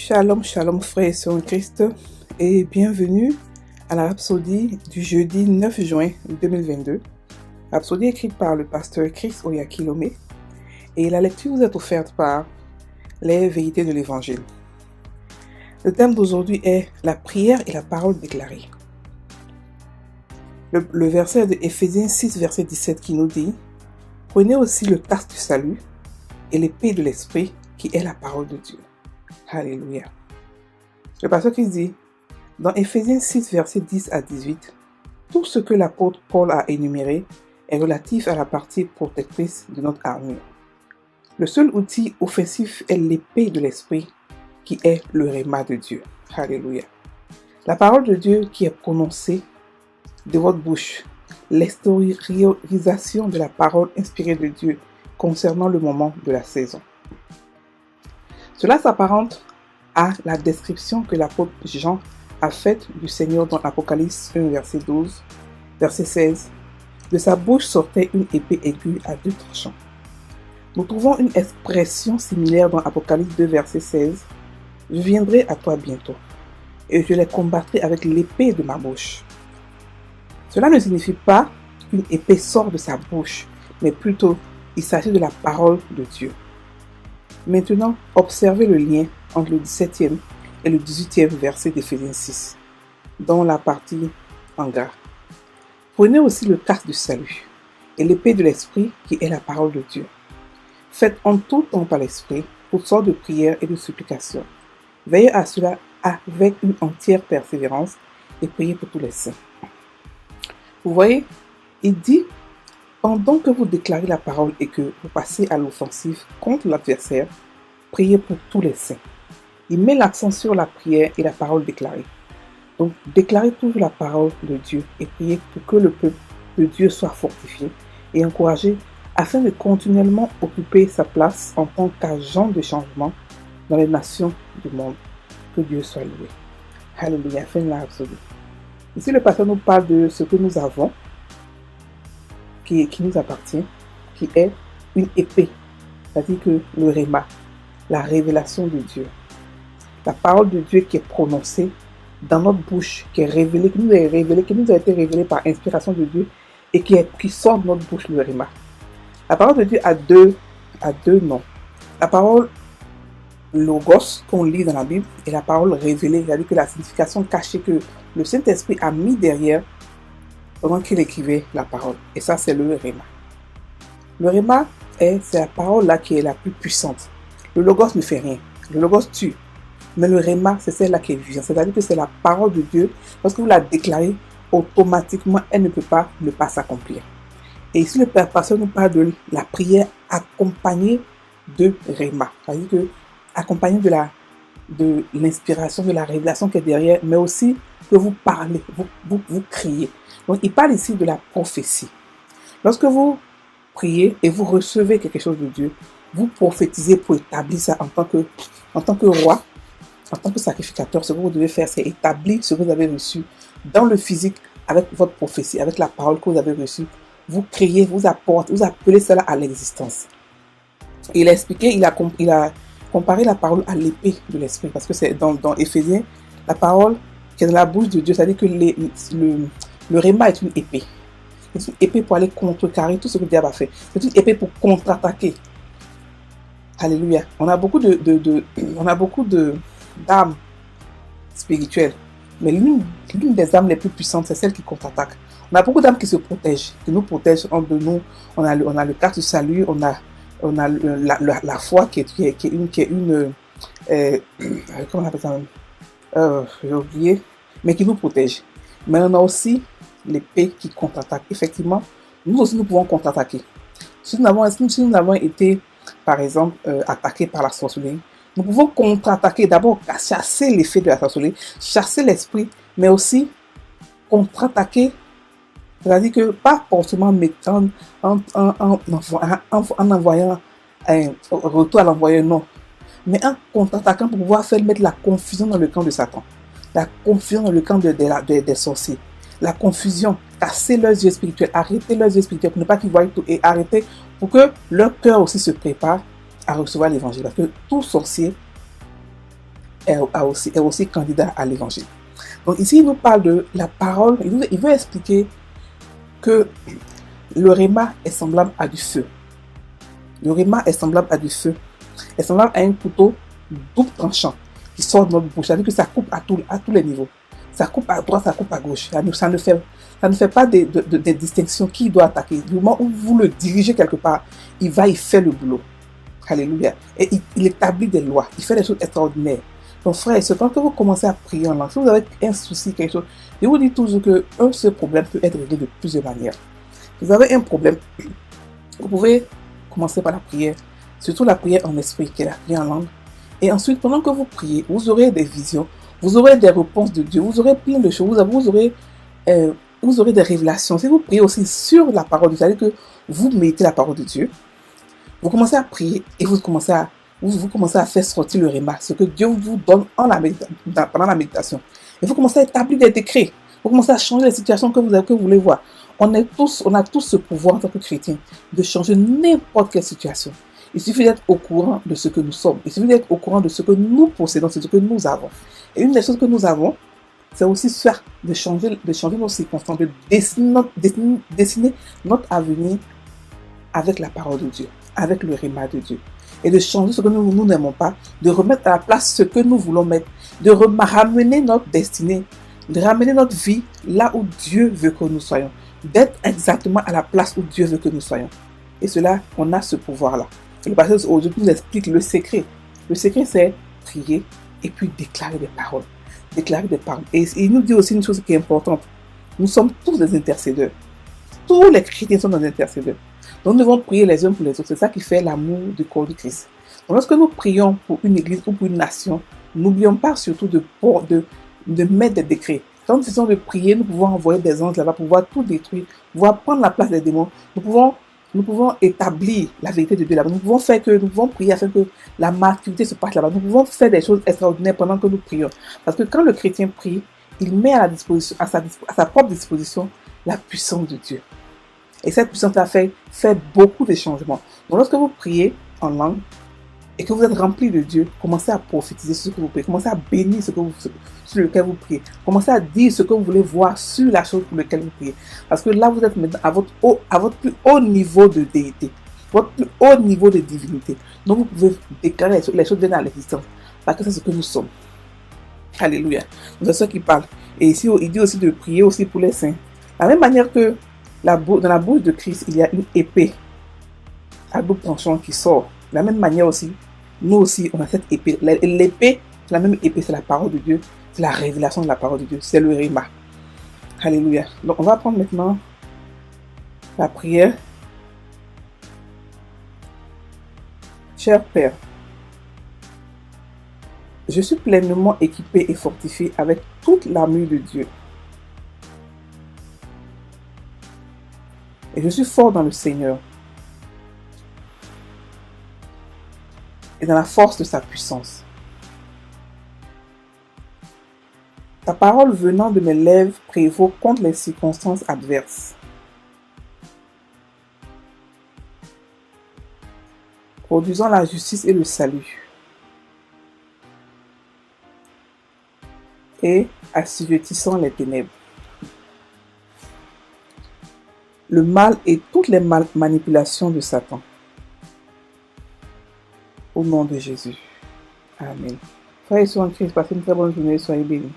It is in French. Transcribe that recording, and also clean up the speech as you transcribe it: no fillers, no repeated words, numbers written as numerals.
Shalom, shalom frères et sœurs en Christ et bienvenue à la Rhapsodie du jeudi 9 juin 2022. Rhapsodie écrite par le pasteur Chris Oyakilome et la lecture vous est offerte par les vérités de l'évangile. Le thème d'aujourd'hui est la prière et la parole déclarée. Le verset de Éphésiens 6 verset 17 qui nous dit « Prenez aussi le casque du salut et l'épée de l'esprit qui est la parole de Dieu. » Alléluia. Le pasteur qui dit, dans Éphésiens 6, versets 10 à 18, tout ce que l'apôtre Paul a énuméré est relatif à la partie protectrice de notre armure. Le seul outil offensif est l'épée de l'esprit qui est le rhéma de Dieu. Alléluia. La parole de Dieu qui est prononcée de votre bouche, l'extériorisation de la parole inspirée de Dieu concernant le moment de la saison. Cela s'apparente à la description que l'apôtre Jean a faite du Seigneur dans Apocalypse 1, verset 12, verset 16. De sa bouche sortait une épée aiguë à deux tranchants. Nous trouvons une expression similaire dans Apocalypse 2, verset 16. Je viendrai à toi bientôt, et je les combattrai avec l'épée de ma bouche. Cela ne signifie pas qu'une épée sort de sa bouche, mais plutôt il s'agit de la parole de Dieu. Maintenant, observez le lien entre le 17e et le 18e verset d'Éphésiens 6, dans la partie en gras. Prenez aussi le casque du salut et l'épée de l'esprit qui est la parole de Dieu. Faites en tout temps par l'esprit toutes sortes de prières et de supplications. Veillez à cela avec une entière persévérance et priez pour tous les saints. Vous voyez, il dit, pendant que vous déclarez la parole et que vous passez à l'offensive contre l'adversaire, priez pour tous les saints. Il met l'accent sur la prière et la parole déclarée. Donc, déclarez toujours la parole de Dieu et priez pour que le peuple de Dieu soit fortifié et encouragé afin de continuellement occuper sa place en tant qu'agent de changement dans les nations du monde. Que Dieu soit loué. Alléluia. Fin de la Rhapsodie. Ici, le pasteur nous parle de ce que nous avons, qui nous appartient, qui est une épée, c'est-à-dire que le rhéma, la révélation de Dieu, la parole de Dieu qui est prononcée dans notre bouche, qui est révélée, qui nous a été révélée par inspiration de Dieu et qui sort de notre bouche, le rhéma. La parole de Dieu a deux noms. La parole logos qu'on lit dans la Bible et la parole révélée, c'est-à-dire que la signification cachée que le Saint-Esprit a mis derrière pendant qu'il écrivait la parole. Et ça, c'est le rhéma. Le rhéma, c'est la parole là qui est la plus puissante. Le logos ne fait rien. Le logos tue. Mais le rhéma, c'est celle-là qui est vivante. C'est-à-dire que c'est la parole de Dieu. Lorsque vous la déclarez, automatiquement, elle ne peut pas ne pas s'accomplir. Et ici, le pasteur nous parle de la prière accompagnée de rhéma. C'est-à-dire que accompagnée de l'inspiration, de la révélation qui est derrière, mais aussi que vous parlez, vous criez. Donc, il parle ici de la prophétie. Lorsque vous priez et vous recevez quelque chose de Dieu, vous prophétisez pour établir ça en tant que roi, en tant que sacrificateur. Ce que vous devez faire, c'est établir ce que vous avez reçu dans le physique avec votre prophétie, avec la parole que vous avez reçue. Vous criez, vous apportez, vous appelez cela à l'existence. Il a expliqué, il a comparé la parole à l'épée de l'esprit, parce que c'est dans Éphésiens, la parole qui est dans la bouche de Dieu, c'est-à-dire que le rhéma est une épée. C'est une épée pour aller contrecarrer tout ce que le diable a fait. C'est une épée pour contre-attaquer. Alléluia. On a beaucoup d'armes spirituelles. Mais l'une des armes les plus puissantes, c'est celle qui contre-attaque. On a beaucoup d'armes qui se protègent, qui nous protègent entre nous. On a le casque du salut, on a la foi qui est une comment on appelle ça même? J'ai oublié, mais qui nous protège. Mais on a aussi l'épée qui contre-attaque. Effectivement, nous aussi nous pouvons contre-attaquer. Si nous avons été, par exemple, attaqués par la sorcellerie, nous pouvons contre-attaquer, d'abord chasser l'effet de la sorcellerie, chasser l'esprit, mais aussi contre-attaquer, c'est-à-dire que pas forcément mettant en envoyant un retour à l'envoyeur, non, mais en contre-attaquant pour pouvoir mettre la confusion dans le camp de Satan, la confusion dans le camp des sorciers, la confusion, casser leurs yeux spirituels, arrêter leurs yeux spirituels pour ne pas qu'ils voient tout et arrêter pour que leur cœur aussi se prépare à recevoir l'évangile. Parce que tout sorcier est aussi candidat à l'évangile. Donc ici, il nous parle de la parole, il veut expliquer que le réma est semblable à du feu. Le réma est semblable à du feu, est semblable à un couteau double tranchant qui sort de notre bouche. C'est-à-dire que ça coupe à tous les niveaux. Ça coupe à droite, ça coupe à gauche. Ça ne fait pas des distinctions qui doit attaquer. Du moment où vous le dirigez quelque part, il fait le boulot. Alléluia. Et il établit des lois. Il fait des choses extraordinaires. Donc frère, c'est quand vous commencez à prier en langue, si vous avez un souci, quelque chose, je vous dis toujours que ce problème peut être réglé de plusieurs manières. Vous avez un problème, vous pouvez commencer par la prière, surtout la prière en esprit, qui est la prière en langue. Et ensuite, pendant que vous priez, vous aurez des visions, vous aurez des réponses de Dieu, vous aurez plein de choses, vous aurez des révélations. Si vous priez aussi sur la parole de Dieu, c'est-à-dire que vous méditez la parole de Dieu, vous commencez à prier et vous commencez à faire sortir le réma, ce que Dieu vous donne pendant la méditation. Et vous commencez à établir des décrets. Vous commencez à changer les situations que vous voulez voir. On a tous ce pouvoir en tant que chrétiens de changer n'importe quelle situation. Il suffit d'être au courant de ce que nous sommes. Il suffit d'être au courant de ce que nous possédons, de ce que nous avons. Et une des choses que nous avons, c'est aussi ça, de changer nos circonstances, de dessiner notre avenir avec la parole de Dieu, avec le réma de Dieu. Et de changer ce que nous n'aimons pas, de remettre à la place ce que nous voulons mettre, de ramener notre destinée, de ramener notre vie là où Dieu veut que nous soyons, d'être exactement à la place où Dieu veut que nous soyons. Et cela, on a ce pouvoir-là. Et le pasteur aujourd'hui nous explique le secret. Le secret, c'est prier et puis déclarer des paroles. Déclarer des paroles. Et il nous dit aussi une chose qui est importante. Nous sommes tous des intercédeurs. Tous les chrétiens sont des intercédeurs. Donc nous devons prier les uns pour les autres. C'est ça qui fait l'amour du corps du Christ. Donc lorsque nous prions pour une église ou pour une nation, n'oublions pas surtout de mettre des décrets. Quand nous faisons de prier, nous pouvons envoyer des anges là-bas pour pouvoir tout détruire, pouvoir prendre la place des démons. Nous pouvons établir la vérité de Dieu là-bas. Nous pouvons prier afin que la maturité se passe là-bas. Nous pouvons faire des choses extraordinaires pendant que nous prions. Parce que quand le chrétien prie, il met à sa propre disposition la puissance de Dieu. Et cette puissance-là fait beaucoup de changements. Donc lorsque vous priez en langue et que vous êtes rempli de Dieu, commencez à prophétiser sur ce que vous priez. Commencez à bénir sur lequel vous priez. Commencez à dire ce que vous voulez voir sur la chose pour laquelle vous priez. Parce que là, vous êtes maintenant à votre plus haut niveau de déité, votre plus haut niveau de divinité. Donc vous pouvez déclarer les choses viennent à l'existence. Parce que c'est ce que nous sommes. Alléluia. C'est ça qui parle. Et ici, il dit aussi de prier aussi pour les saints. De la même manière que dans la bouche de Christ, il y a une épée à double tranchant qui sort. De la même manière aussi, nous aussi, on a cette épée. L'épée, c'est la même épée, c'est la parole de Dieu. C'est la révélation de la parole de Dieu. C'est le réma. Alléluia. Donc, on va prendre maintenant la prière. Cher Père, je suis pleinement équipé et fortifié avec toute l'armure de Dieu. Et je suis fort dans le Seigneur et dans la force de sa puissance. Ta parole venant de mes lèvres prévaut contre les circonstances adverses. Produisant la justice et le salut. Et assujettissant les ténèbres. Le mal et toutes les manipulations de Satan. Au nom de Jésus. Amen. Frères et sœurs en Christ, passez une très bonne journée, soyez bénis.